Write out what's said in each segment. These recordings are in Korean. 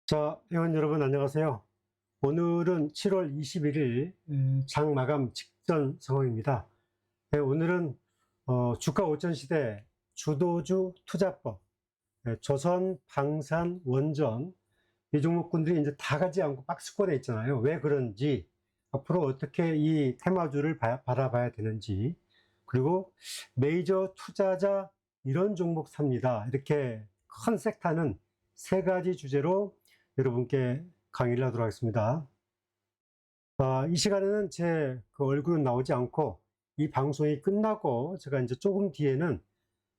자, 회원 여러분 안녕하세요. 오늘은 7월 21일 장 마감 직전 상황입니다. 네, 오늘은 주가 5천 시대 주도주 투자법, 조선, 방산, 원전 이 종목군들이 이제 다 가지 않고 박스권에 있잖아요. 왜 그런지, 앞으로 어떻게 이 테마주를 바라봐야 되는지, 그리고 메이저 투자자 이런 종목 삽니다. 이렇게 큰 섹터는 세 가지 주제로 여러분께 강의를 하도록 하겠습니다. 이 시간에는 제 그 얼굴은 나오지 않고 이 방송이 끝나고 제가 이제 조금 뒤에는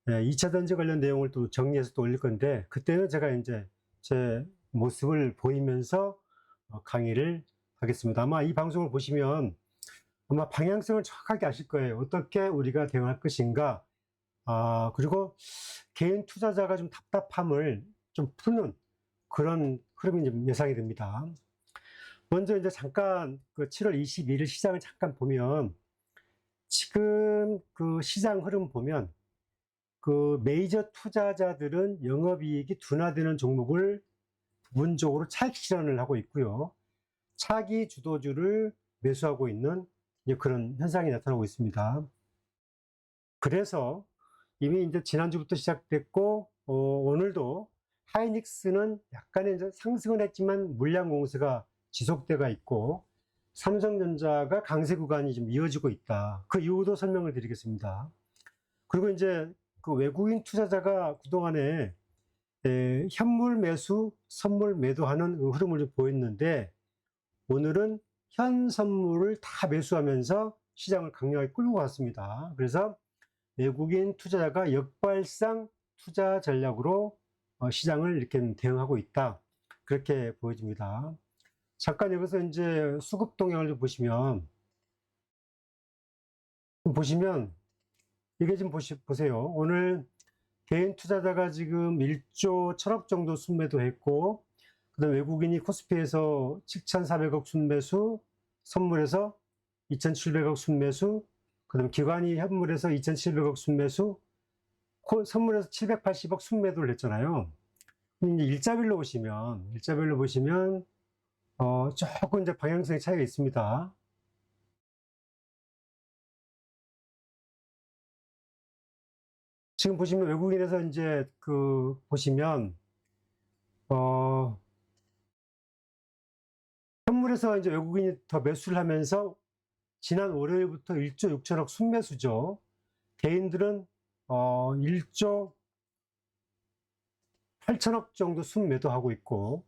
2차 전지 관련 내용을 또 정리해서 또 올릴 건데, 그때는 제가 이제 제 모습을 보이면서 강의를 하겠습니다. 아마 이 방송을 보시면 아마 방향성을 정확하게 아실 거예요. 어떻게 우리가 대응할 것인가. 그리고 개인 투자자가 좀 답답함을 좀 푸는 그런 흐름이 좀 예상이 됩니다. 먼저 이제 잠깐 그 7월 22일 시장을 잠깐 보면, 지금 그 시장 흐름 보면 그 메이저 투자자들은 영업이익이 둔화되는 종목을 부분적으로 차익 실현을 하고 있고요. 차기 주도주를 매수하고 있는 그런 현상이 나타나고 있습니다. 그래서 이미 이제 지난주부터 시작됐고, 오늘도 하이닉스는 약간의 이제 상승은 했지만 물량 공세가 지속되가 있고, 삼성전자가 강세 구간이 좀 이어지고 있다. 그 이유도 설명을 드리겠습니다. 그리고 이제 그 외국인 투자자가 그동안에 현물 매수, 선물 매도하는 그 흐름을 좀 보였는데, 오늘은 현 선물을 다 매수하면서 시장을 강력하게 끌고 갔습니다. 그래서 외국인 투자자가 역발상 투자 전략으로 시장을 이렇게 대응하고 있다. 그렇게 보여집니다. 잠깐 여기서 이제 수급 동향을 보시면 이게 좀 보세요. 오늘 개인 투자자가 지금 1조 1천억 정도 순매도했고, 그다음 외국인이 코스피에서 7,400억 순매수, 선물에서 2,700억 순매수, 그다음 기관이 현물에서 2,700억 순매수, 선물에서 780억 순매도를 했잖아요. 이제 일자별로 보시면 조금 이제 방향성의 차이가 있습니다. 지금 보시면 외국인에서 이제 그 보시면 어 현물에서 이제 외국인이 더 매수를 하면서 지난 월요일부터 1조 6천억 순매수죠. 개인들은 1조 8천억 정도 순매도하고 있고,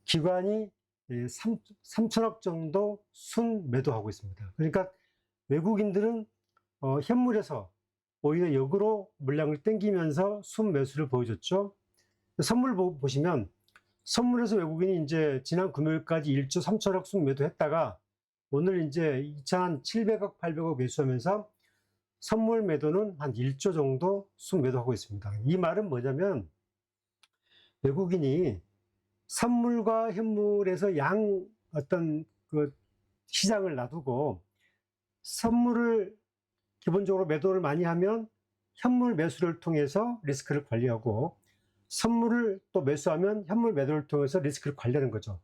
기관이 3천억 정도 순매도하고 있습니다. 그러니까 외국인들은 현물에서 오히려 역으로 물량을 땡기면서 순매수를 보여줬죠. 선물 보시면 선물에서 외국인이 이제 지난 금요일까지 1조 3천억 순매도했다가 오늘 이제 2,700억, 800억 매수하면서 선물 매도는 한 1조 정도 순매도하고 있습니다. 이 말은 뭐냐면, 외국인이 선물과 현물에서 어떤 그 시장을 놔두고 선물을 기본적으로 매도를 많이 하면 현물 매수를 통해서 리스크를 관리하고, 선물을 또 매수하면 현물 매도를 통해서 리스크를 관리하는 거죠.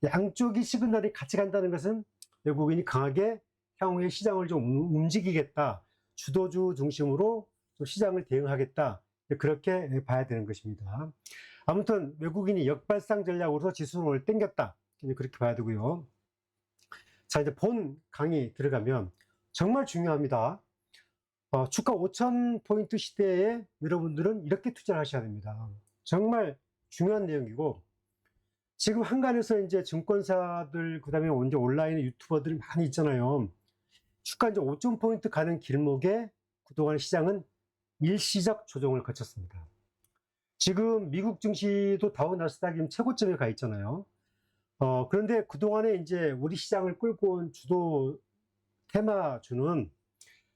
양쪽이 시그널이 같이 간다는 것은 외국인이 강하게 향후에 시장을 좀 움직이겠다, 주도주 중심으로 좀 시장을 대응하겠다, 그렇게 봐야 되는 것입니다. 아무튼 외국인이 역발상 전략으로 지수를 땡겼다, 그렇게 봐야 되고요. 자, 이제 본 강의 들어가면 정말 중요합니다. 주가 5,000포인트 시대에 여러분들은 이렇게 투자를 하셔야 됩니다. 정말 중요한 내용이고, 지금 한간에서 이제 증권사들, 그 다음에 이제 온라인 유튜버들이 많이 있잖아요. 주가 이제 5,000포인트 가는 길목에 그동안 시장은 일시적 조정을 거쳤습니다. 지금 미국 증시도 다우 나스닥이 최고점에 가 있잖아요. 그런데 그동안에 이제 우리 시장을 끌고 온 주도 테마주는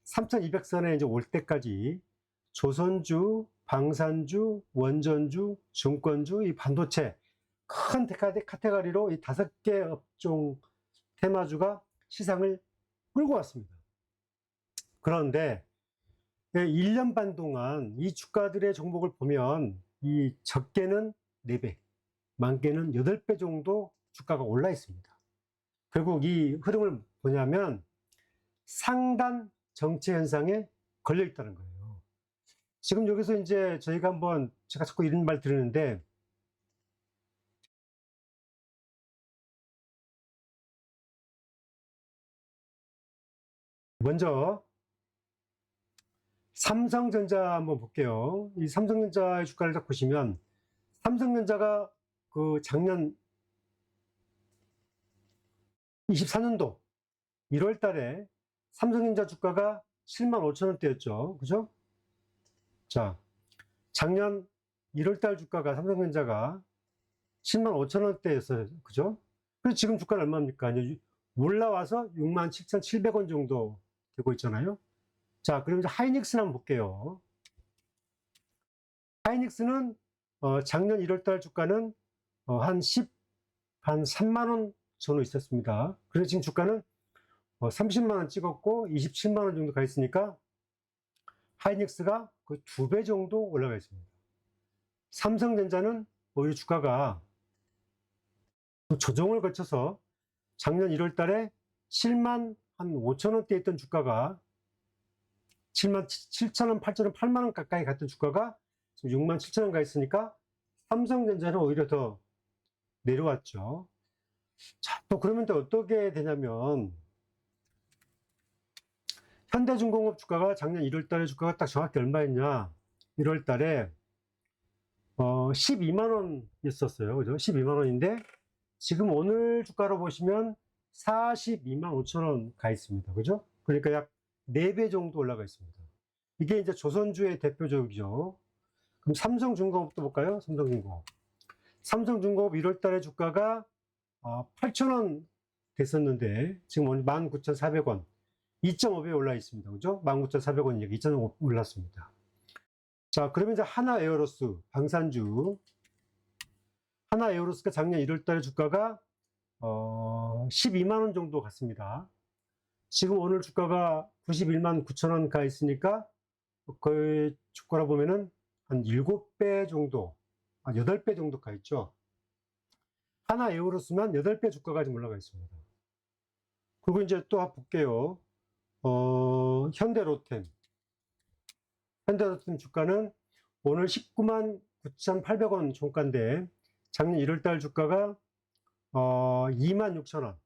3,200선에 이제 올 때까지 조선주, 방산주, 원전주, 증권주, 이 반도체 큰 카테고리로 이 5개 업종 테마주가 시장을 끌고 왔습니다. 그런데 1년 반 동안 이 주가들의 종목을 보면 이 적게는 4배, 많게는 8배 정도 주가가 올라 있습니다. 결국 이 흐름을 뭐냐면 상단 정체 현상에 걸려 있다는 거예요. 지금 여기서 이제 저희가 한번, 제가 자꾸 이런 말 들었는데, 먼저 삼성전자 한번 볼게요. 이 삼성전자의 주가를 딱 보시면, 삼성전자가 그 작년 24년도 1월 달에 삼성전자 주가가 75,000원대였죠. 그죠? 자, 작년 1월 달 주가가 삼성전자가 105,000원대였어요. 그죠? 그래서 지금 주가는 얼마입니까? 이제 올라와서 67,700원 정도 되고 있잖아요. 자, 그럼 이제 하이닉스를 한번 볼게요. 하이닉스는 작년 1월 달 주가는 한 3만원 전후 있었습니다. 그래서 지금 주가는 30만원 찍었고 27만원 정도 가 있으니까 하이닉스가 거의 2배 정도 올라가 있습니다. 삼성전자는 오히려 주가가 조정을 거쳐서 작년 1월 달에 7만 한 5천원대 있던 주가가 7만 7천원, 8천원, 8만원 가까이 갔던 주가가 지금 6만 7천원 가 있으니까 삼성전자는 오히려 더 내려왔죠. 자, 또 그러면 또 어떻게 되냐면, 현대중공업 주가가 작년 1월 달에 주가가 딱 정확히 얼마였냐? 1월 달에 12만원 있었어요. 그죠? 12만원인데 지금 오늘 주가로 보시면 42만 5천원 가 있습니다. 그죠? 그러니까 약 4배 정도 올라가 있습니다. 이게 이제 조선주의 대표적이죠. 그럼 삼성중공업도 볼까요? 삼성중공업. 삼성중공업 1월 달에 주가가 8,000원 됐었는데 지금 19,400원, 2.5배 올라 있습니다. 그죠? 19,400원, 2.5배 올랐습니다. 자, 그러면 이제 하나에어로스, 방산주. 하나에어로스가 작년 1월 달에 주가가 12만원 정도 갔습니다. 지금 오늘 주가가 91만 9천원 가 있으니까 거의 주가로 보면은 한 7배 정도, 8배 정도 가 있죠. 하나에어로스만 8배 주가가 지금 올라가 있습니다. 그리고 이제 또 볼게요. 현대로템. 현대로템 주가는 오늘 19만 9,800원 종가인데 작년 1월 달 주가가 2만 6천원.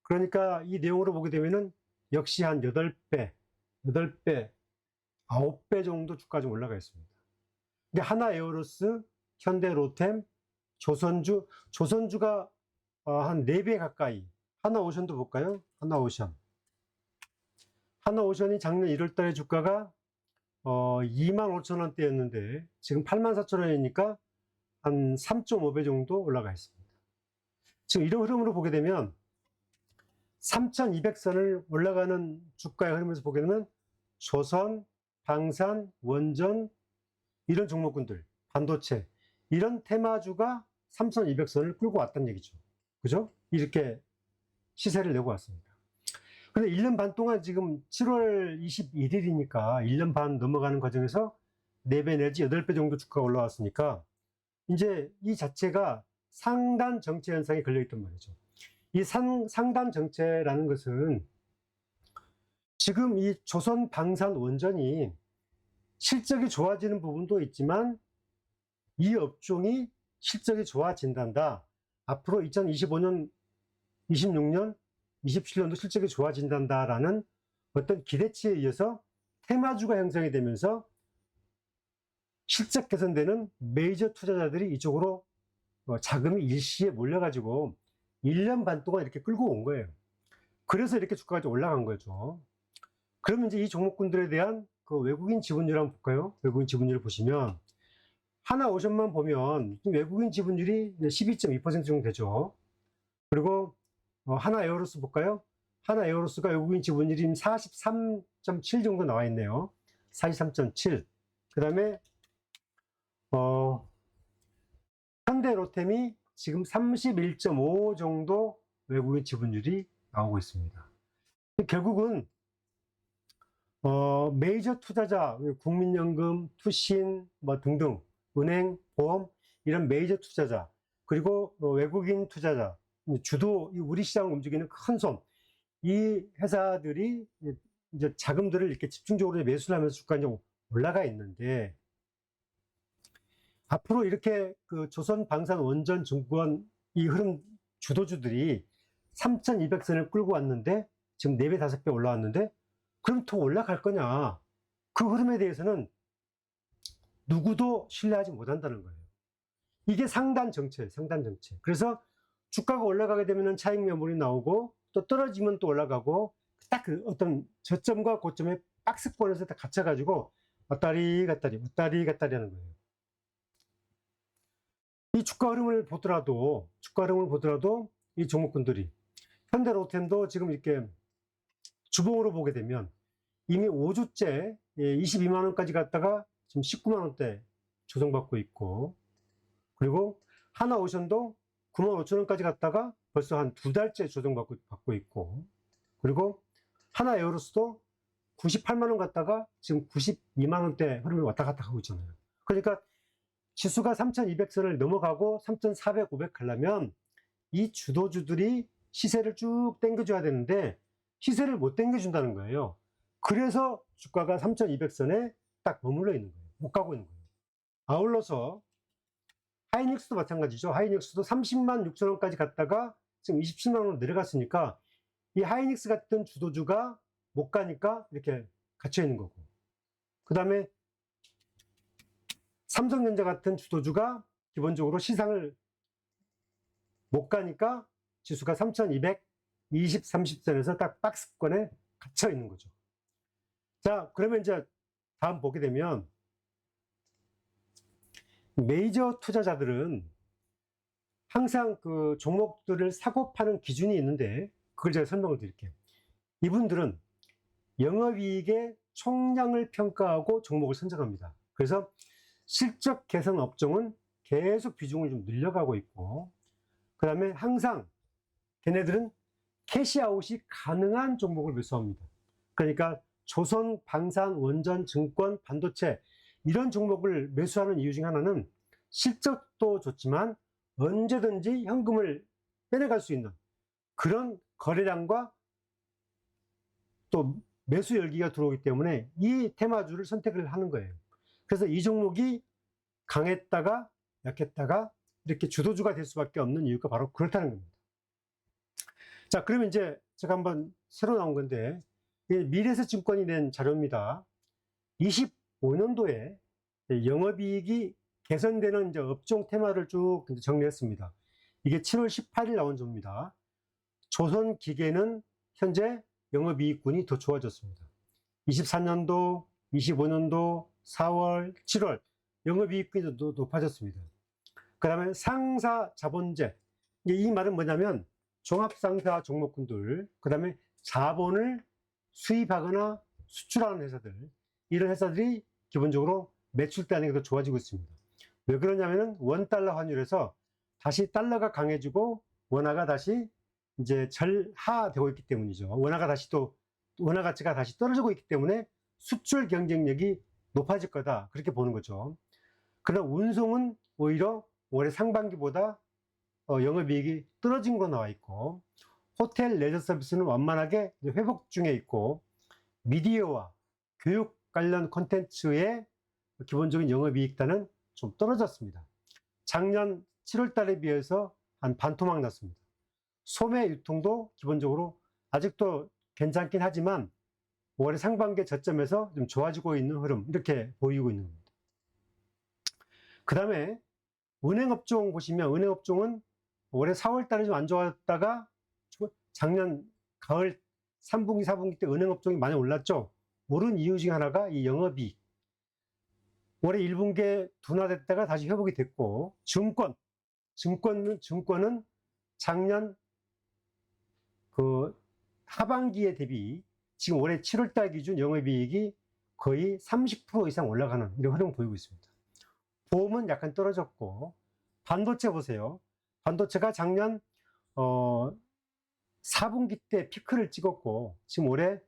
그러니까 이 내용으로 보게 되면은 역시 한 8배, 9배 정도 주가 좀 올라가 있습니다. 근데 하나에어로스, 현대로템, 조선주가 한 4배 가까이. 하나오션도 볼까요? 하나오션. 하나오션이 작년 1월 달에 주가가 2만 5천원대였는데 지금 8만 4천원이니까 한 3.5배 정도 올라가 있습니다. 지금 이런 흐름으로 보게 되면 3,200선을 올라가는 주가의 흐름에서 보게 되면 조선, 방산, 원전 이런 종목군들, 반도체 이런 테마주가 3,200선을 끌고 왔다는 얘기죠. 그죠? 이렇게 시세를 내고 왔습니다. 근데 1년 반 동안 지금 7월 21일이니까 1년 반 넘어가는 과정에서 4배 내지 8배 정도 주가가 올라왔으니까 이제 이 자체가 상단 정체 현상에 걸려있단 말이죠. 이 상단 정체라는 것은 지금 이 조선 방산 원전이 실적이 좋아지는 부분도 있지만 이 업종이 실적이 좋아진단다. 앞으로 2025년, 26년, 27년도 실적이 좋아진단다라는 어떤 기대치에 의해서 테마주가 형성이 되면서 실적 개선되는 메이저 투자자들이 이쪽으로 자금이 일시에 몰려가지고 1년 반 동안 이렇게 끌고 온 거예요. 그래서 이렇게 주가가 좀 올라간 거죠. 그러면 이제 이 종목군들에 대한 그 외국인 지분율 한번 볼까요? 외국인 지분율을 보시면 하나오션만 보면 외국인 지분율이 12.2% 정도 되죠. 그리고 하나에어로스 볼까요? 하나에어로스가 외국인 지분율이 43.7 정도 나와 있네요. 43.7. 그 다음에 현대로템이 지금 31.5 정도 외국인 지분율이 나오고 있습니다. 결국은 메이저 투자자, 국민연금, 투신 뭐 등등, 은행, 보험 이런 메이저 투자자 그리고 외국인 투자자, 주도 우리 시장을 움직이는 큰 손, 이 회사들이 이제 자금들을 이렇게 집중적으로 매수를 하면서 주가가 이제 올라가 있는데, 앞으로 이렇게 그 조선방산원전증권 이 흐름 주도주들이 3,200선을 끌고 왔는데, 지금 4배, 5배 올라왔는데, 그럼 더 올라갈 거냐? 그 흐름에 대해서는 누구도 신뢰하지 못한다는 거예요. 이게 상단 정체예요, 상단 정체. 그래서 주가가 올라가게 되면 차익 매물이 나오고, 또 떨어지면 또 올라가고, 딱 그 어떤 저점과 고점의 박스권에서 다 갇혀가지고 왔다리 갔다리 왔다리 갔다리 하는 거예요. 이 주가 흐름을 보더라도 이 종목군들이, 현대로템도 지금 이렇게 주봉으로 보게 되면 이미 5주째 22만 원까지 갔다가 지금 19만 원대 조정받고 있고, 그리고 하나오션도 9만 5천 원까지 갔다가 벌써 한 2달째 조정받고 있고, 그리고 하나에어로스도 98만 원 갔다가 지금 92만 원대 흐름을 왔다 갔다 하고 있잖아요. 그러니까 지수가 3,200선을 넘어가고 3,400, 500 가려면 이 주도주들이 시세를 쭉 당겨줘야 되는데 시세를 못 당겨준다는 거예요. 그래서 주가가 3,200선에 딱 머물러 있는 거예요. 못 가고 있는 거예요. 아울러서 하이닉스도 마찬가지죠. 하이닉스도 30만 6천 원까지 갔다가 지금 27만 원으로 내려갔으니까 이 하이닉스 같은 주도주가 못 가니까 이렇게 갇혀 있는 거고, 그 다음에 삼성전자 같은 주도주가 기본적으로 시상을 못 가니까 지수가 3,220, 30선에서 딱 박스권에 갇혀 있는 거죠. 자, 그러면 이제 다음 보게 되면 메이저 투자자들은 항상 그 종목들을 사고 파는 기준이 있는데, 그걸 제가 설명을 드릴게요. 이분들은 영업이익의 총량을 평가하고 종목을 선정합니다. 그래서 실적 개선 업종은 계속 비중을 좀 늘려가고 있고, 그 다음에 항상 걔네들은 캐시아웃이 가능한 종목을 매수합니다. 그러니까 조선, 방산, 원전, 증권, 반도체 이런 종목을 매수하는 이유 중 하나는 실적도 좋지만 언제든지 현금을 빼내갈 수 있는 그런 거래량과 또 매수 열기가 들어오기 때문에 이 테마주를 선택을 하는 거예요. 그래서 이 종목이 강했다가 약했다가 이렇게 주도주가 될 수밖에 없는 이유가 바로 그렇다는 겁니다. 자, 그러면 이제 제가 한번 새로 나온 건데, 미래에셋증권이 낸 자료입니다. 25년도에 영업이익이 개선되는 이제 업종 테마를 쭉 정리했습니다. 이게 7월 18일 나온 조입니다. 조선기계는 현재 영업이익군이 더 좋아졌습니다. 24년도, 25년도, 4월, 7월 영업이익군이 더 높아졌습니다. 그 다음에 상사 자본재, 이 말은 뭐냐면 종합상사 종목군들, 그 다음에 자본을 수입하거나 수출하는 회사들, 이런 회사들이 기본적으로 매출 단위가 더 좋아지고 있습니다. 왜 그러냐면은 원달러 환율에서 다시 달러가 강해지고 원화가 다시 이제 절하되고 있기 때문이죠. 원화 가치가 다시 떨어지고 있기 때문에 수출 경쟁력이 높아질 거다, 그렇게 보는 거죠. 그러나 운송은 오히려 올해 상반기보다 영업이익이 떨어진 거 나와 있고, 호텔 레저 서비스는 완만하게 회복 중에 있고, 미디어와 교육 관련 콘텐츠의 기본적인 영업이익단은 좀 떨어졌습니다. 작년 7월 달에 비해서 한 반토막 났습니다. 소매 유통도 기본적으로 아직도 괜찮긴 하지만 올해 상반기 저점에서 좀 좋아지고 있는 흐름, 이렇게 보이고 있는 겁니다. 그 다음에 은행업종 보시면, 은행업종은 올해 4월 달에 좀 안 좋았다가 작년 가을 3분기, 4분기 때 은행업종이 많이 올랐죠. 오른 이유 중 하나가 이 영업이익. 올해 1분기에 둔화됐다가 다시 회복이 됐고, 증권은 작년 그 하반기에 대비 지금 올해 7월 달 기준 영업이익이 거의 30% 이상 올라가는 이런 흐름을 보이고 있습니다. 보험은 약간 떨어졌고, 반도체 보세요. 반도체가 작년 4분기 때 피크를 찍었고, 지금 올해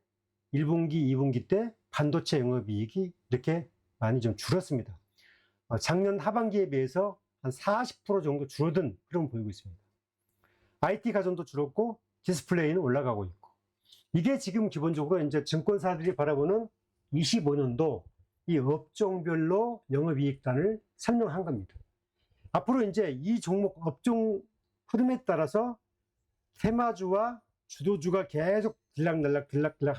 1분기, 2분기 때 반도체 영업이익이 이렇게 많이 좀 줄었습니다. 작년 하반기에 비해서 한 40% 정도 줄어든 흐름을 보이고 있습니다. IT 가전도 줄었고 디스플레이는 올라가고 있고, 이게 지금 기본적으로 이제 증권사들이 바라보는 25년도 이 업종별로 영업이익단을 설명한 겁니다. 앞으로 이제 이 종목 업종 흐름에 따라서 테마주와 주도주가 계속 들락날락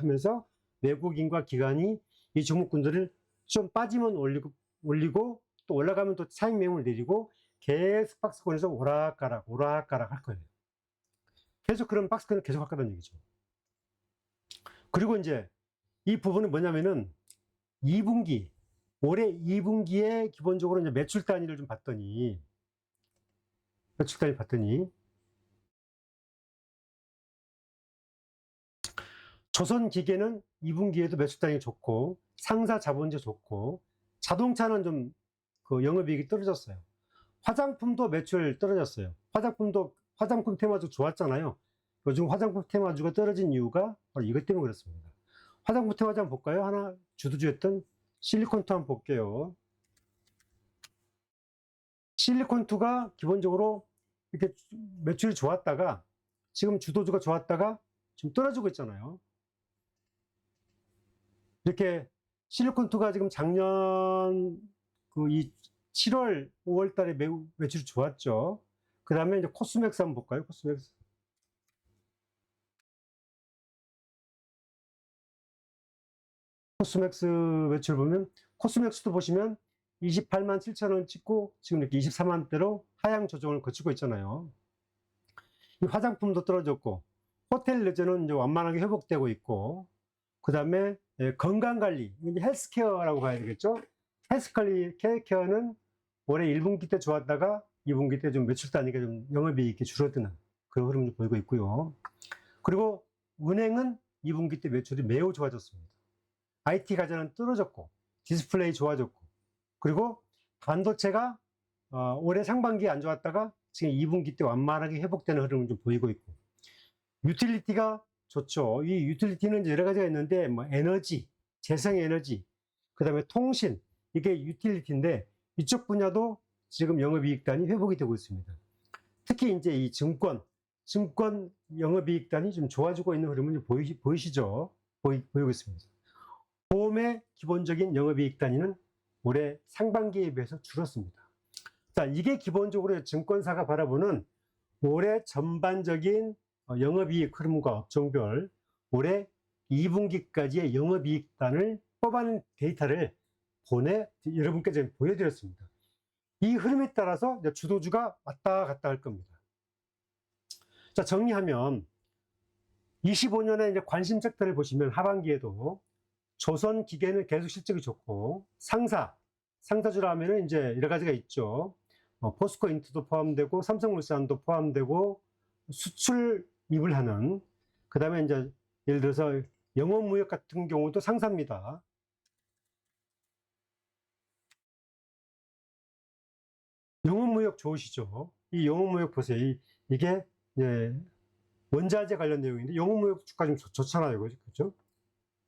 하면서 외국인과 기관이 이 종목군들을 좀 빠지면 올리고 또 올라가면 또 차익 매물을 내리고 계속 박스권에서 오락가락 할 거예요. 계속 그런 박스권을 계속 할 거라는 얘기죠. 그리고 이제 이 부분은 뭐냐면은 2분기, 올해 2분기에 기본적으로 이제 매출 단위를 좀 봤더니, 조선기계는 2분기에도 매출 단위 좋고, 상사 자본주 좋고, 자동차는 좀 그 영업이익이 떨어졌어요. 화장품도 매출 떨어졌어요. 화장품 테마주 좋았잖아요. 요즘 화장품 테마주가 떨어진 이유가 바로 이것 때문에 그렇습니다. 화장품 테마주 한번 볼까요? 하나 주도주였던 실리콘2 한번 볼게요. 실리콘2가 기본적으로 이렇게 매출이 좋았다가 지금 주도주가 좋았다가 지금 떨어지고 있잖아요. 이렇게 실리콘2가 지금 작년 이 7월, 5월 달에 매우 매출이 좋았죠. 그 다음에 이제 코스맥스 한번 볼까요? 코스맥스 매출 보면, 코스맥스도 보시면 28만 7천 원 찍고 지금 이렇게 24만대로 하향 조정을 거치고 있잖아요. 이 화장품도 떨어졌고, 호텔 레저는 이제 완만하게 회복되고 있고, 그 다음에 건강관리, 이제 헬스케어라고 봐야 되겠죠. 헬스케어는 올해 1분기 때 좋았다가 2분기 때 좀 매출 단위가 좀 영업이익이 줄어드는 그런 흐름을 보이고 있고요. 그리고 은행은 2분기 때 매출이 매우 좋아졌습니다. IT 가전은 떨어졌고, 디스플레이 좋아졌고, 그리고 반도체가 올해 상반기에 안 좋았다가 지금 2분기 때 완만하게 회복되는 흐름을 좀 보이고 있고, 유틸리티가 좋죠. 이 유틸리티는 여러 가지가 있는데, 뭐 에너지, 재생에너지, 그 다음에 통신, 이게 유틸리티인데, 이쪽 분야도 지금 영업이익단이 회복이 되고 있습니다. 특히 이제 이 증권 영업이익단이 좀 좋아지고 있는 흐름을 보이시죠? 보이고 있습니다. 보험의 기본적인 영업이익 단위는 올해 상반기에 비해서 줄었습니다. 자, 이게 기본적으로 증권사가 바라보는 올해 전반적인 영업이익 흐름과 업종별 올해 2분기까지의 영업이익단을 뽑아낸 데이터를 여러분께 제가 보여드렸습니다. 이 흐름에 따라서 주도주가 왔다 갔다 할 겁니다. 자, 정리하면 25년에 이제 관심 섹터를 보시면 하반기에도 조선기계는 계속 실적이 좋고, 상사주라 하면은 이제 여러 가지가 있죠. 포스코 인트도 포함되고, 삼성물산도 포함되고, 수출입을 하는, 그 다음에 이제 예를 들어서 영업무역 같은 경우도 상사입니다. 영업무역 좋으시죠? 이 영업무역 보세요. 이게 원자재 관련 내용인데, 영업무역 주가 좀 좋잖아요. 그죠?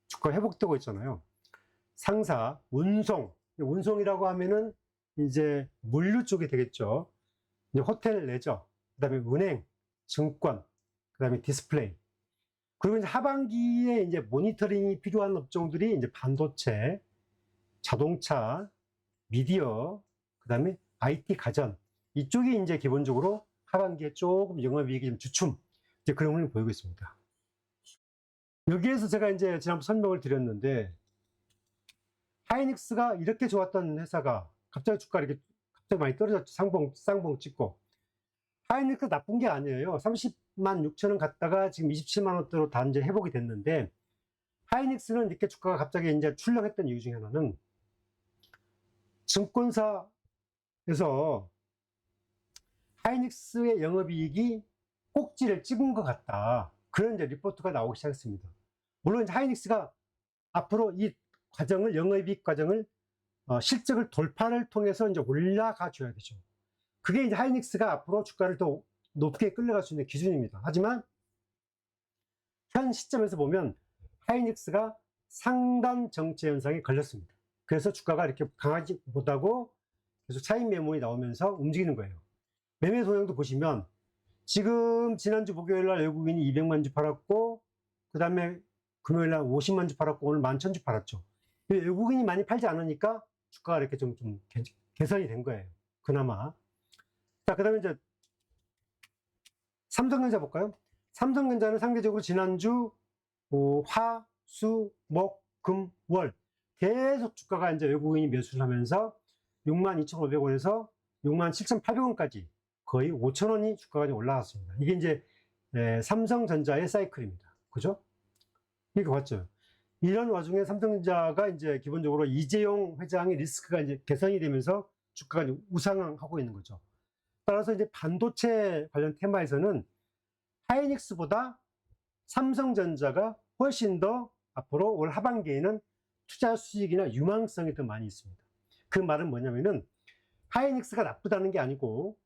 주가 회복되고 있잖아요. 상사, 운송이라고 하면은 이제 물류 쪽이 되겠죠. 이제 호텔 레저, 그 다음에 은행, 증권, 그 다음에 디스플레이. 그리고 이제 하반기에 이제 모니터링이 필요한 업종들이 이제 반도체, 자동차, 미디어, 그 다음에 IT 가전. 이쪽이 이제 기본적으로 하반기에 조금 영업이익이 좀 주춤, 이제 그런 흐름을 보이고 있습니다. 여기에서 제가 이제 지난번 설명을 드렸는데, 하이닉스가 이렇게 좋았던 회사가 갑자기 주가 이렇게 갑자기 많이 떨어졌죠. 쌍봉 찍고. 하이닉스 나쁜 게 아니에요. 30만 6천 원 갔다가 지금 27만 원대로 다 이제 회복이 됐는데, 하이닉스는 이렇게 주가가 갑자기 이제 출렁했던 이유 중에 하나는 증권사에서 하이닉스의 영업이익이 꼭지를 찍은 것 같다. 그런 이제 리포트가 나오기 시작했습니다. 물론 이제 하이닉스가 앞으로 이 과정을, 영업이익 과정을, 실적을 돌파를 통해서 이제 올라가 줘야 되죠. 그게 이제 하이닉스가 앞으로 주가를 더 높게 끌려갈 수 있는 기준입니다. 하지만 현 시점에서 보면 하이닉스가 상단 정체 현상에 걸렸습니다. 그래서 주가가 이렇게 강하지 못하고 계속 차익 매물이 나오면서 움직이는 거예요. 매매 동향도 보시면 지금 지난주 목요일 날 외국인이 200만 주 팔았고, 그 다음에 금요일 날 50만 주 팔았고, 오늘 11,000주 팔았죠. 외국인이 많이 팔지 않으니까 주가가 이렇게 좀 개선이 된 거예요. 그나마. 자, 그 다음에 이제 삼성전자 볼까요? 삼성전자는 상대적으로 지난주 화, 수, 목, 금, 월 계속 주가가 이제 외국인이 매수를 하면서 62,500원에서 67,800원까지 거의 5,000원이 주가가 좀 올라갔습니다. 이게 이제 삼성전자의 사이클입니다. 그죠? 이거 봤죠? 이런 와중에 삼성전자가 이제 기본적으로 이재용 회장의 리스크가 이제 개선이 되면서 주가가 이제 우상하고 있는 거죠. 따라서 이제 반도체 관련 테마에서는 하이닉스보다 삼성전자가 훨씬 더 앞으로 올 하반기에는 투자 수익이나 유망성이 더 많이 있습니다. 그 말은 뭐냐면은 하이닉스가 나쁘다는 게 아니고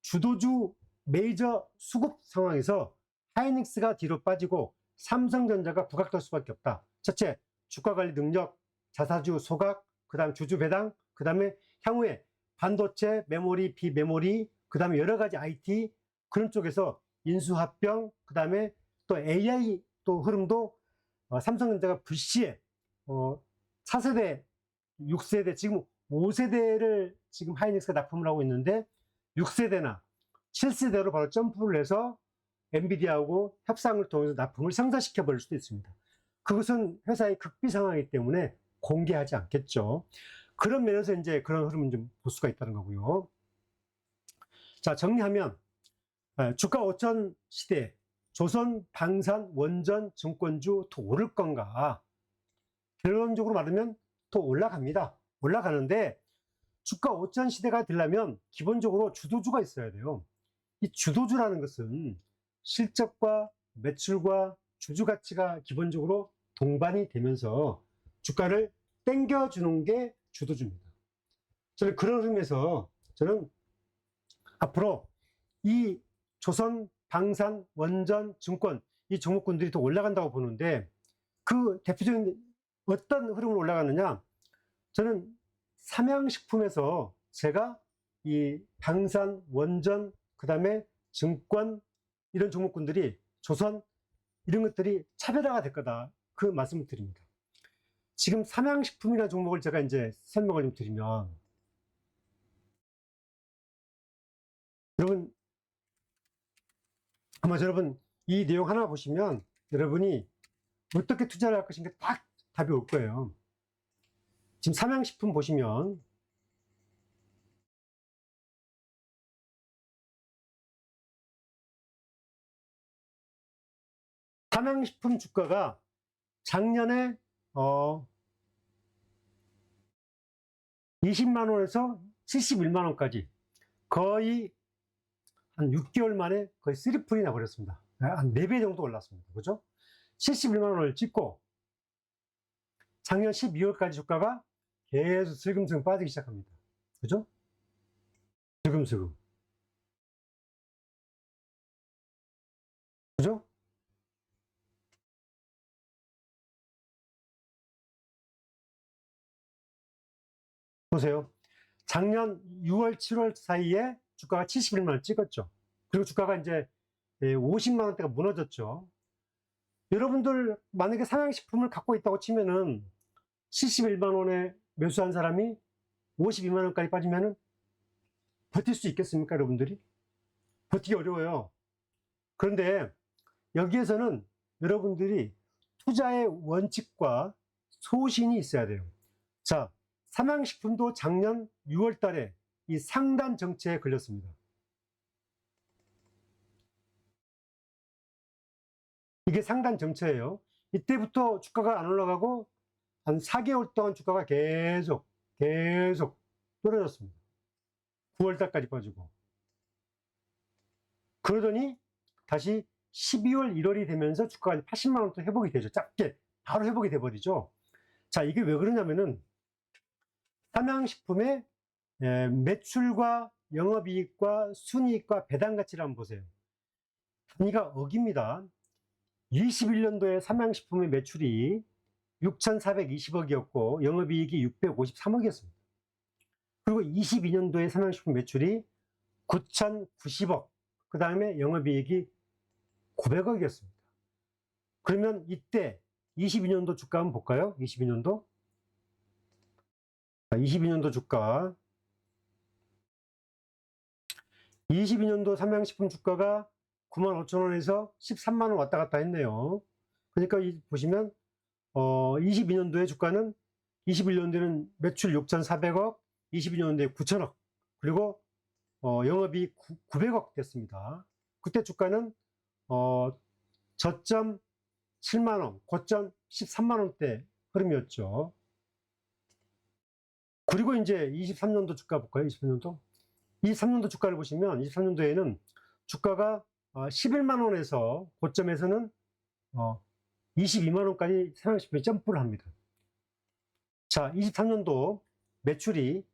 주도주 메이저 수급 상황에서 하이닉스가 뒤로 빠지고 삼성전자가 부각될 수밖에 없다. 첫째, 주가 관리 능력, 자사주 소각, 그 다음 주주 배당, 그 다음에 향후에 반도체, 메모리, 비메모리, 그 다음에 여러 가지 IT 그런 쪽에서 인수합병, 그 다음에 또 AI 또 흐름도 삼성전자가 불시에 4세대, 6세대, 지금 5세대를 지금 하이닉스가 납품을 하고 있는데 6세대나 7세대로 바로 점프를 해서 엔비디아하고 협상을 통해서 납품을 성사시켜 버릴 수도 있습니다. 그것은 회사의 극비 상황이기 때문에 공개하지 않겠죠. 그런 면에서 이제 그런 흐름을 좀 볼 수가 있다는 거고요. 자, 정리하면 주가 5천 시대, 조선, 방산, 원전, 증권주 더 오를 건가? 결론적으로 말하면 더 올라갑니다. 올라가는데 주가 5천 시대가 되려면 기본적으로 주도주가 있어야 돼요. 이 주도주라는 것은 실적과 매출과 주주 가치가 기본적으로 동반이 되면서 주가를 땡겨주는 게 주도주입니다. 저는 그런 의미에서 저는 앞으로 이 조선, 방산, 원전, 증권 이 종목군들이 더 올라간다고 보는데 그 대표적인 어떤 흐름으로 올라가느냐, 저는 삼양식품에서 제가 이 방산, 원전, 그 다음에 증권 이런 종목군들이 조선 이런 것들이 차별화가 될 거다 그 말씀을 드립니다. 지금 삼양식품이라는 종목을 제가 이제 설명을 좀 드리면, 여러분 아마 여러분 이 내용 하나 보시면 여러분이 어떻게 투자를 할 것인가 딱 답이 올 거예요. 지금 삼양식품 보시면 삼양식품 주가가 작년에 20만원에서 71만원까지 거의 한 6개월 만에 거의 3풀이 나버렸습니다. 한 4배 정도 올랐습니다. 그죠? 71만원을 찍고 작년 12월까지 주가가 계속 슬금슬금 빠지기 시작합니다. 그죠? 슬금슬금. 그죠? 보세요. 작년 6월, 7월 사이에 주가가 71만원 찍었죠. 그리고 주가가 이제 50만원대가 무너졌죠. 여러분들 만약에 삼양식품을 갖고 있다고 치면은 71만원에 매수한 사람이 52만원까지 빠지면은 버틸 수 있겠습니까, 여러분들이? 버티기 어려워요. 그런데 여기에서는 여러분들이 투자의 원칙과 소신이 있어야 돼요. 자, 삼양식품도 작년 6월 달에 이 상단 정체에 걸렸습니다. 이게 상단 정체예요. 이때부터 주가가 안 올라가고 한 4개월 동안 주가가 계속 떨어졌습니다. 9월 달까지 빠지고. 그러더니 다시 12월, 1월이 되면서 주가가 80만원 또 회복이 되죠. 짧게 바로 회복이 돼버리죠. 자, 이게 왜 그러냐면은 삼양식품의 매출과 영업이익과 순이익과 배당가치를 한번 보세요. 단위가 억입니다. 21년도에 삼양식품의 매출이 6,420억이었고 영업이익이 653억이었습니다. 그리고 22년도에 삼양식품 매출이 9,090억, 그 다음에 영업이익이 900억이었습니다. 그러면 이때 22년도 주가 한번 볼까요? 22년도. 22년도 주가. 22년도 삼양식품 주가가 95,000원에서 13만원 왔다 갔다 했네요. 그러니까 보시면 22년도의 주가는 21년도에는 매출 6,400억, 22년도에 9,000억, 그리고 영업이익 900억 됐습니다. 그때 주가는 저점 7만원, 고점 13만원대 흐름이었죠. 그리고 이제 23년도 주가 볼까요? 23년도 주가를 보시면 23년도에는 주가가 11만원에서 고점에서는 22만원까지 삼양식품이 점프를 합니다. 자, 23년도 매출이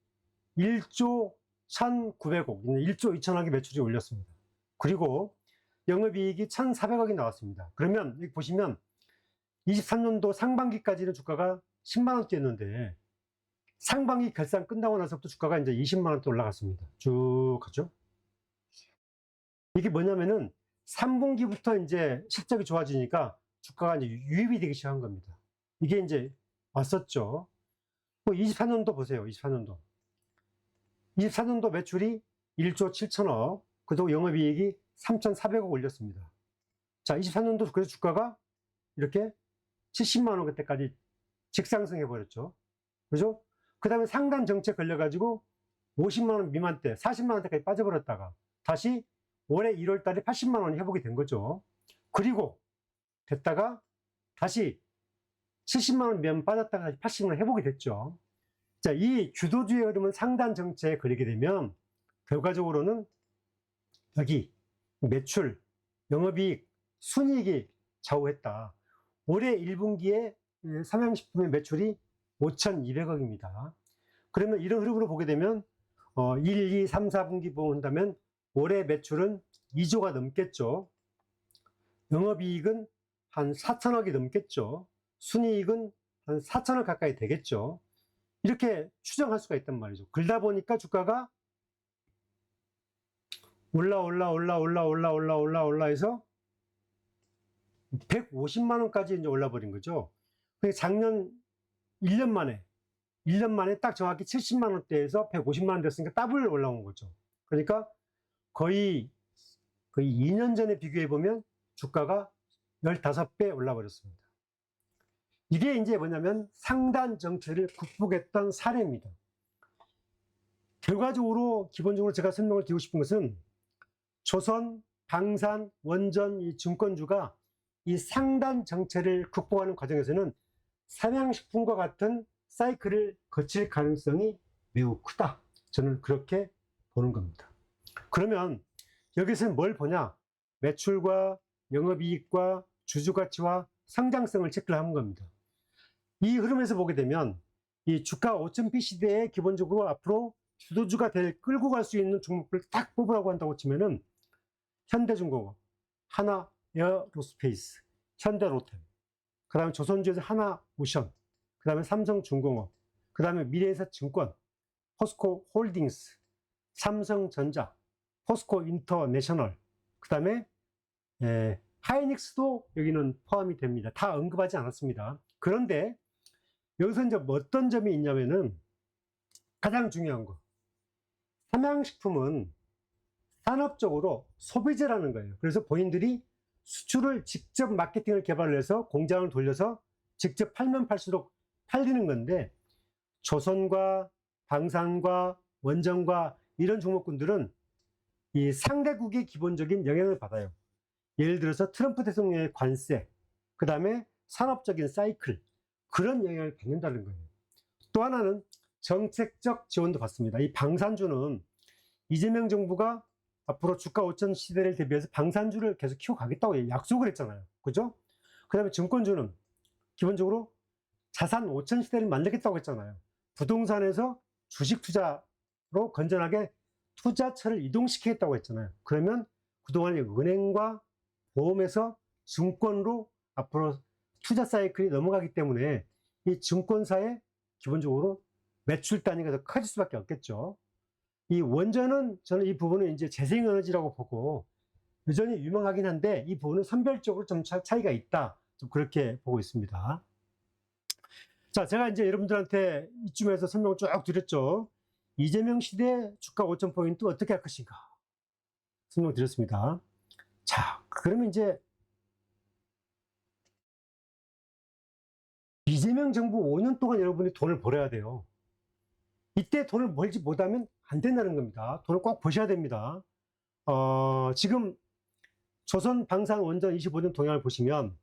1조 1,900억, 1조 2천억의 매출이 올렸습니다. 그리고 영업이익이 1,400억이 나왔습니다. 그러면 여기 보시면 23년도 상반기까지는 주가가 10만원대였는데 상반기 결산 끝나고 나서부터 주가가 이제 20만원대 올라갔습니다. 쭉 갔죠. 이게 뭐냐면은 3분기부터 이제 실적이 좋아지니까 주가가 이제 유입이 되기 시작한 겁니다. 이게 이제 왔었죠. 24년도 보세요. 24년도 매출이 1조 7천억, 그리고 영업이익이 3,400억 올렸습니다. 자, 24년도 그래서 주가가 이렇게 70만원 그때까지 직상승해 버렸죠. 그죠? 그 다음에 상단 정책 걸려가지고 50만원 미만대, 40만원대까지 빠져버렸다가 다시 올해 1월 달에 80만원이 회복이 된 거죠. 그리고 됐다가 다시 70만원 미만 빠졌다가 다시 80만원 회복이 됐죠. 자, 이 주도주의 흐름은 상단 정체에 걸리게 되면 결과적으로는 여기 매출, 영업이익, 순이익이 좌우했다. 올해 1분기에 삼양식품의 매출이 5,200억입니다. 그러면 이런 흐름으로 보게 되면 1, 2, 3, 4분기 본다면 올해 매출은 2조가 넘겠죠. 영업이익은 한 4천억이 넘겠죠. 순이익은 한 4천억 가까이 되겠죠. 이렇게 추정할 수가 있단 말이죠. 그러다 보니까 주가가 올라 해서 150만원까지 이제 올라버린 거죠. 작년 1년 만에 딱 정확히 70만원대에서 150만원 됐으니까 더블 올라온 거죠. 그러니까 거의 2년 전에 비교해 보면 주가가 15배 올라버렸습니다. 이게 이제 뭐냐면 상단 정체를 극복했던 사례입니다. 결과적으로 기본적으로 제가 설명을 드리고 싶은 것은 조선, 방산, 원전 이 증권주가 이 상단 정체를 극복하는 과정에서는 삼양식품과 같은 사이클을 거칠 가능성이 매우 크다. 저는 그렇게 보는 겁니다. 그러면 여기서는 뭘 보냐? 매출과 영업이익과 주주가치와 성장성을 체크를 하는 겁니다. 이 흐름에서 보게 되면 이 주가 5,000p 시대에 기본적으로 앞으로 주도주가 끌고 갈 수 있는 종목을 딱 뽑으라고 한다고 치면은 현대중공업, 하나에어로스페이스, 현대로템, 그 다음에 조선주에서 하나오션, 그 다음에 삼성중공업, 그 다음에 미래에셋증권, 포스코홀딩스, 삼성전자, 포스코인터내셔널, 그 다음에 하이닉스도 여기는 포함이 됩니다. 다 언급하지 않았습니다. 그런데 여기서 이제 어떤 점이 있냐면은 가장 중요한 거, 삼양식품은 산업적으로 소비재라는 거예요. 그래서 본인들이 수출을 직접 마케팅을 개발을 해서 공장을 돌려서 직접 팔면 팔수록 팔리는 건데, 조선과 방산과 원전과 이런 종목군들은 이 상대국의 기본적인 영향을 받아요. 예를 들어서 트럼프 대통령의 관세, 그 다음에 산업적인 사이클, 그런 영향을 받는다는 거예요. 또 하나는 정책적 지원도 받습니다. 이 방산주는 이재명 정부가 앞으로 주가 5천 시대를 대비해서 방산주를 계속 키워가겠다고 약속을 했잖아요. 그죠? 그 다음에 증권주는 기본적으로 자산 5천 시대를 만들겠다고 했잖아요. 부동산에서 주식 투자로 건전하게 투자처를 이동시키겠다고 했잖아요. 그러면 그동안에 은행과 보험에서 증권으로 앞으로 투자 사이클이 넘어가기 때문에 이 증권사에 기본적으로 매출 단위가 더 커질 수밖에 없겠죠. 이 원전은 저는 이 부분은 이제 재생에너지라고 보고 여전히 유망하긴 한데 이 부분은 선별적으로 좀 차이가 있다. 좀 그렇게 보고 있습니다. 자, 제가 이제 여러분들한테 이쯤에서 설명을 쭉 드렸죠. 이재명 시대 주가 5,000포인트 어떻게 할 것인가 설명드렸습니다. 자, 그러면 이제 이재명 정부 5년 동안 여러분이 돈을 벌어야 돼요. 이때 돈을 벌지 못하면 안 된다는 겁니다. 돈을 꼭 버셔야 됩니다. 지금 조선 방산 원전 25년 동향을 보시면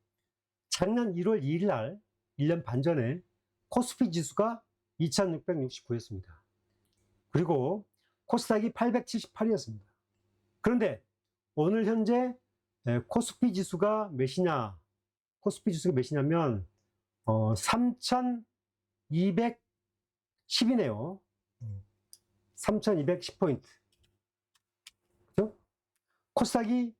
작년 1월 2일 날 1년 반 전에 코스피 지수가 2669였습니다. 그리고 코스닥이 878이었습니다. 그런데 오늘 현재 코스피 지수가 몇이냐? 코스피 지수가 몇이냐면 3210이네요. 3210포인트. 그죠? 코스닥이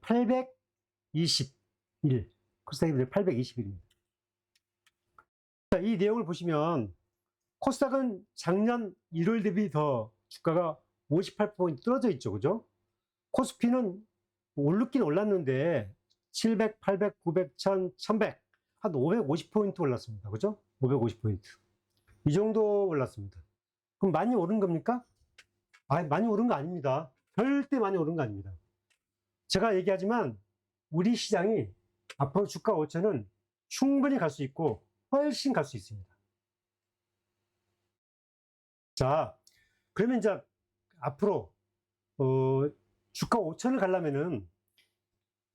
821. 코스닥이 821입니다. 자, 이 내용을 보시면 코스닥은 작년 1월 대비 더 주가가 58포인트 떨어져 있죠. 그죠? 코스피는 오르긴 올랐는데 700, 800, 900, 1000, 1100 한 550포인트 올랐습니다. 그죠? 550포인트. 이 정도 올랐습니다. 그럼 많이 오른 겁니까? 많이 오른 거 아닙니다. 절대 많이 오른 거 아닙니다. 제가 얘기하지만 우리 시장이 앞으로 주가 5천은 충분히 갈 수 있고 훨씬 갈 수 있습니다. 자, 그러면 이제 앞으로 주가 5천을 가려면은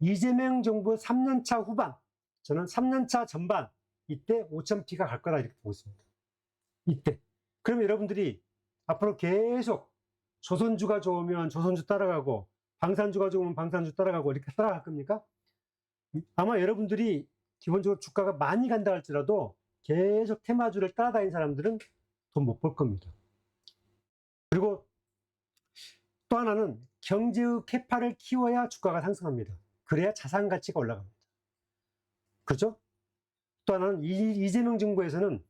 이재명 정부 3년차 후반, 저는 3년차 전반 이때 5,000피가 갈 거다 이렇게 보고 있습니다. 이때. 그러면 여러분들이 앞으로 계속 조선주가 좋으면 조선주 따라가고 방산주가 좋으면 방산주 따라가고 이렇게 따라갈 겁니까? 아마 여러분들이 기본적으로 주가가 많이 간다 할지라도 계속 테마주를 따라다니는 사람들은 돈 못 벌 겁니다. 그리고 또 하나는 경제의 캐파를 키워야 주가가 상승합니다. 그래야 자산 가치가 올라갑니다. 그렇죠? 또 하나는 이재명 정부에서는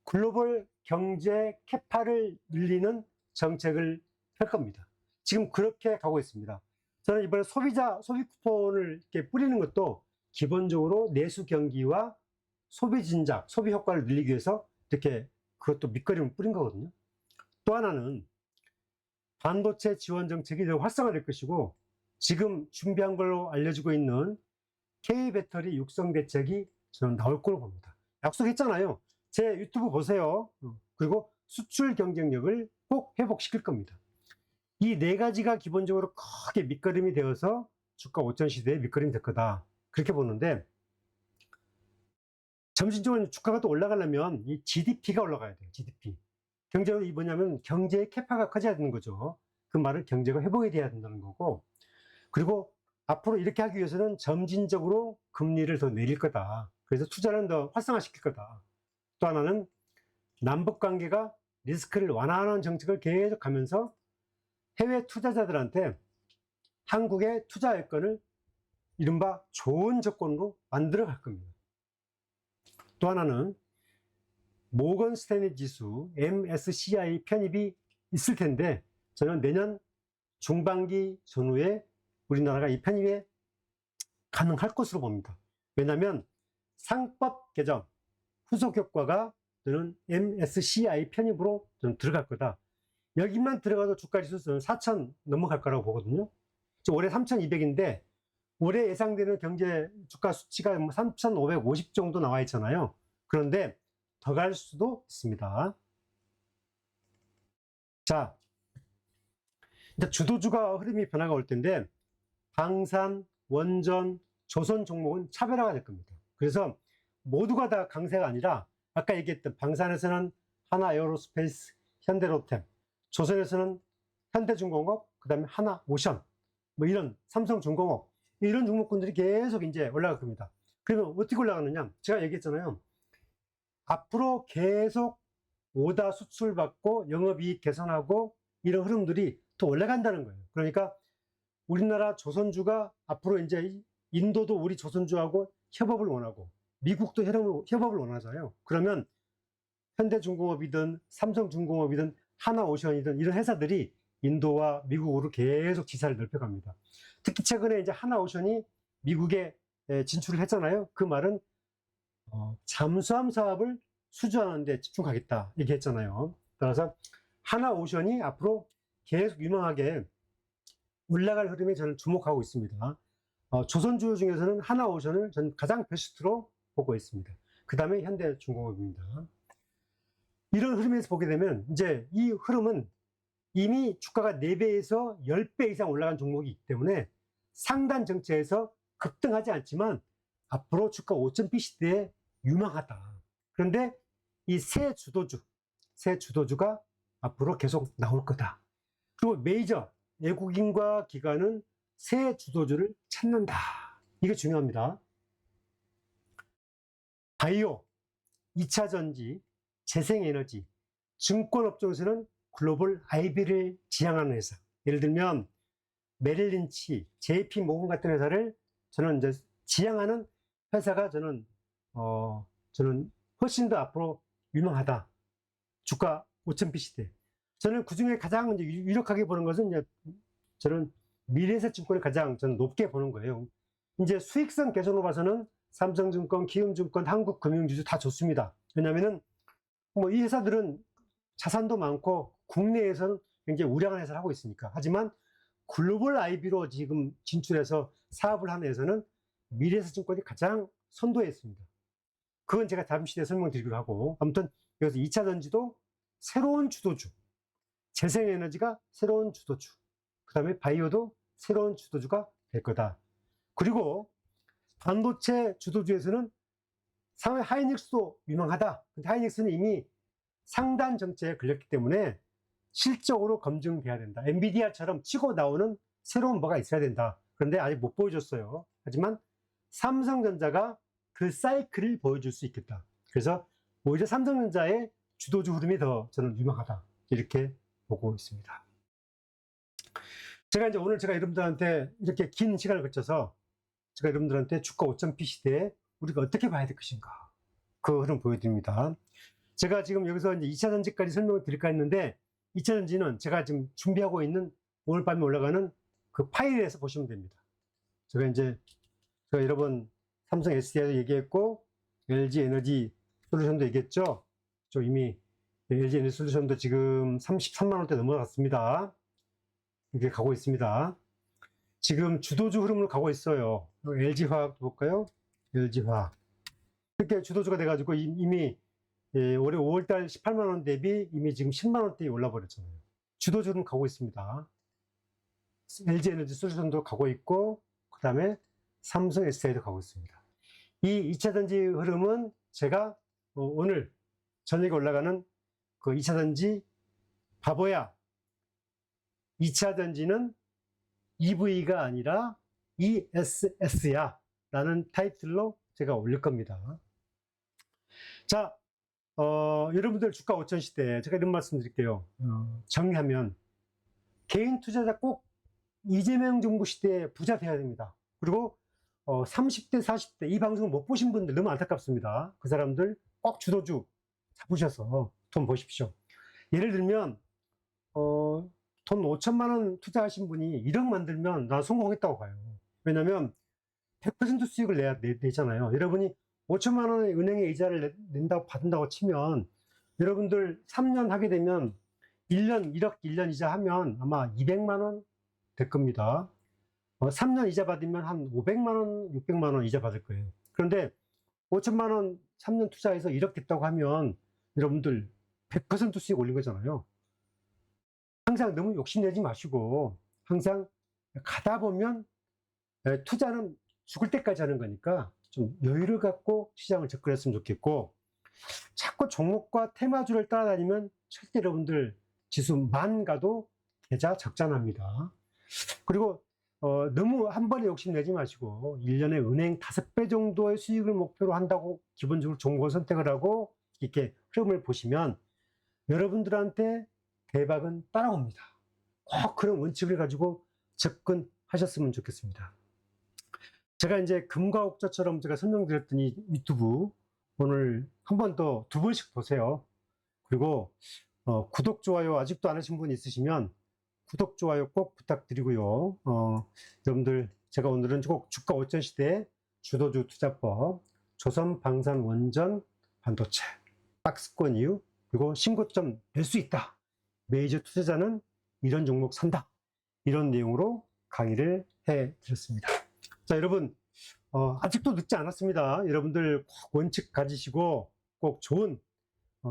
글로벌 경제 캐파를 늘리는 정책을 할 겁니다. 지금 그렇게 가고 있습니다. 저는 이번에 소비 쿠폰을 이렇게 뿌리는 것도 기본적으로 내수 경기와 소비 진작, 소비 효과를 늘리기 위해서 이렇게 그것도 밑거름을 뿌린 거거든요. 또 하나는 반도체 지원 정책이 더 활성화될 것이고 지금 준비한 걸로 알려지고 있는 K배터리 육성 대책이 저는 나올 거로 봅니다. 약속했잖아요. 제 유튜브 보세요. 그리고 수출 경쟁력을 꼭 회복시킬 겁니다. 이 네 가지가 기본적으로 크게 밑거름이 되어서 주가 5천 시대의 밑거름이 될 거다. 그렇게 보는데 점진적으로 주가가 또 올라가려면 이 GDP가 올라가야 돼요. GDP. 경제가 뭐냐면 경제의 캐파가 커져야 되는 거죠. 그 말은 경제가 회복이 돼야 된다는 거고 그리고 앞으로 이렇게 하기 위해서는 점진적으로 금리를 더 내릴 거다. 그래서 투자는 더 활성화시킬 거다. 또 하나는 남북 관계가 리스크를 완화하는 정책을 계속 가면서 해외 투자자들한테 한국의 투자 여건을 이른바 좋은 조건으로 만들어 갈 겁니다. 또 하나는 모건 스탠리 지수 MSCI 편입이 있을 텐데 저는 내년 중반기 전후에 우리나라가 이 편입에 가능할 것으로 봅니다. 왜냐하면 상법 개정 후속 효과가 저는 MSCI 편입으로 좀 들어갈 거다. 여기만 들어가도 주가 지수는 4,000 넘어갈 거라고 보거든요. 올해 3,200인데 올해 예상되는 경제 주가 수치가 3,550 정도 나와 있잖아요. 그런데 더 갈 수도 있습니다. 자, 이제 주도주가 흐름이 변화가 올 텐데 방산, 원전, 조선 종목은 차별화가 될 겁니다. 그래서 모두가 다 강세가 아니라 아까 얘기했던 방산에서는 하나에어로스페이스, 현대로템, 조선에서는 현대중공업, 그 다음에 하나오션, 뭐 이런 삼성중공업 이런 종목군들이 계속 이제 올라갈 겁니다. 그러면 어떻게 올라가느냐? 제가 얘기했잖아요. 앞으로 계속 오다 수출받고 영업이익 개선하고 이런 흐름들이 더 올라간다는 거예요. 그러니까 우리나라 조선주가 앞으로 이제 인도도 우리 조선주하고 협업을 원하고 미국도 협업을 원하잖아요. 그러면 현대중공업이든 삼성중공업이든 하나오션이든 이런 회사들이 인도와 미국으로 계속 지사를 넓혀갑니다. 특히 최근에 이제 하나오션이 미국에 진출을 했잖아요. 그 말은 잠수함 사업을 수주하는 데 집중하겠다 얘기했잖아요. 따라서 하나오션이 앞으로 계속 유망하게 올라갈 흐름에 저는 주목하고 있습니다. 조선주요 중에서는 하나오션을 저는 가장 베스트로 보고 있습니다. 그 다음에 현대중공업입니다. 이런 흐름에서 보게 되면 이제 이 흐름은 이미 주가가 4배에서 10배 이상 올라간 종목이 있기 때문에 상단 정체에서 급등하지 않지만 앞으로 주가 5.0p 시대에 유망하다. 그런데 이 새 주도주가 앞으로 계속 나올 거다. 그리고 메이저 외국인과 기관은 새 주도주를 찾는다. 이게 중요합니다. 바이오, 2차전지, 재생에너지, 증권업종에서는 글로벌 IB를 지향하는 회사. 예를 들면 메릴린치, JP 모건 같은 회사를 저는 이제 지향하는 회사가 저는 훨씬 더 앞으로 유망하다. 주가 5,000p 시대. 저는 그 중에 가장 이제 유력하게 보는 것은 이제 저는 미래에셋증권을 가장 저는 높게 보는 거예요. 이제 수익성 개선으로 봐서는 삼성증권, 키움증권, 한국금융지주 다 좋습니다. 왜냐면은 뭐 이 회사들은 자산도 많고 국내에서는 굉장히 우량한 회사를 하고 있으니까. 하지만 글로벌 IB로 지금 진출해서 사업을 하는 회사는 미래에셋증권이 가장 선도에 있습니다. 그건 제가 잠시 뒤에 설명드리기로 하고, 아무튼 여기서 2차전지도 새로운 주도주, 재생에너지가 새로운 주도주, 그 다음에 바이오도 새로운 주도주가 될 거다. 그리고 반도체 주도주에서는 상해 하이닉스도 유망하다. 근데 하이닉스는 이미 상단 정체에 걸렸기 때문에 실적으로 검증돼야 된다. 엔비디아처럼 치고 나오는 새로운 뭐가 있어야 된다. 그런데 아직 못 보여줬어요. 하지만 삼성전자가 그 사이클을 보여줄 수 있겠다. 그래서 오히려 삼성전자의 주도주 흐름이 더 저는 유망하다. 이렇게 보고 있습니다. 제가 이제 오늘 여러분들한테 이렇게 긴 시간을 거쳐서 제가 여러분들한테 주가 5.0p 시대에 우리가 어떻게 봐야 될 것인가. 그 흐름 보여드립니다. 제가 지금 여기서 이제 2차전지까지 설명을 드릴까 했는데 2차전지는 제가 지금 준비하고 있는 오늘 밤에 올라가는 그 파일에서 보시면 됩니다. 제가 여러 번 삼성 SDI도 얘기했고 LG 에너지 솔루션도 얘기했죠. 저 이미 LG 에너지 솔루션도 지금 33만 원대 넘어갔습니다. 이렇게 가고 있습니다. 지금 주도주 흐름으로 가고 있어요. LG화학 볼까요? LG화학. 이렇게 주도주가 돼가지고 이미 올해 5월달 18만 원 대비 이미 지금 10만 원대에 올라버렸잖아요. 주도주는 가고 있습니다. LG 에너지 솔루션도 가고 있고, 그 다음에 삼성 SDI도 가고 있습니다. 이 2차전지 흐름은 제가 오늘 저녁에 올라가는 그 2차전지 바보야. 2차전지는 EV가 아니라 ESS야 라는 타이틀로 제가 올릴 겁니다. 자, 여러분들 주가 5천 시대 제가 이런 말씀 드릴게요. 정리하면 개인 투자자 꼭 이재명 정부 시대에 부자 돼야 됩니다. 그리고 30대 40대 이 방송을 못 보신 분들 너무 안타깝습니다. 그 사람들 꼭 주도주 잡으셔서 돈 버십시오. 예를 들면 돈 5천만 원 투자하신 분이 1억 만들면 나 성공했다고 봐요. 왜냐면 100% 수익을 내잖아요. 여러분이 5천만 원의 은행에 이자를 받는다고 치면 여러분들 3년 하게 되면 1억 1년 이자 하면 아마 200만 원 될 겁니다. 3년 이자 받으면 한 500만 원, 600만 원 이자 받을 거예요. 그런데 5천만 원 3년 투자해서 1억 됐다고 하면 여러분들 100% 수익 올린 거잖아요. 항상 너무 욕심내지 마시고 항상 가다 보면 투자는 죽을 때까지 하는 거니까 좀 여유를 갖고 시장을 접근했으면 좋겠고, 자꾸 종목과 테마주를 따라다니면 절대 여러분들 지수만 가도 계좌 적자납니다. 그리고 너무 한 번에 욕심내지 마시고 1년에 은행 5배 정도의 수익을 목표로 한다고 기본적으로 종목을 선택을 하고 이렇게 흐름을 보시면 여러분들한테 대박은 따라옵니다. 꼭 그런 원칙을 가지고 접근하셨으면 좋겠습니다. 제가 이제 금과 옥자처럼 제가 설명드렸더니 유튜브 오늘 한 번 더 2번씩 보세요. 그리고 구독, 좋아요 아직도 안 하신 분 있으시면 구독, 좋아요 꼭 부탁드리고요. 여러분들 제가 오늘은 꼭 주가 5전 시대 주도주 투자법, 조선 방산 원전 반도체, 박스권 이유, 그리고 신고점 낼 수 있다. 메이저 투자자는 이런 종목 산다. 이런 내용으로 강의를 해 드렸습니다. 자, 여러분, 아직도 늦지 않았습니다. 여러분들 꼭 원칙 가지시고 꼭 좋은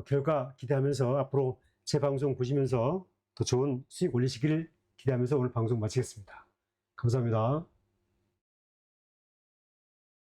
결과 기대하면서 앞으로 제 방송 보시면서 더 좋은 수익 올리시기를 기대하면서 오늘 방송 마치겠습니다. 감사합니다.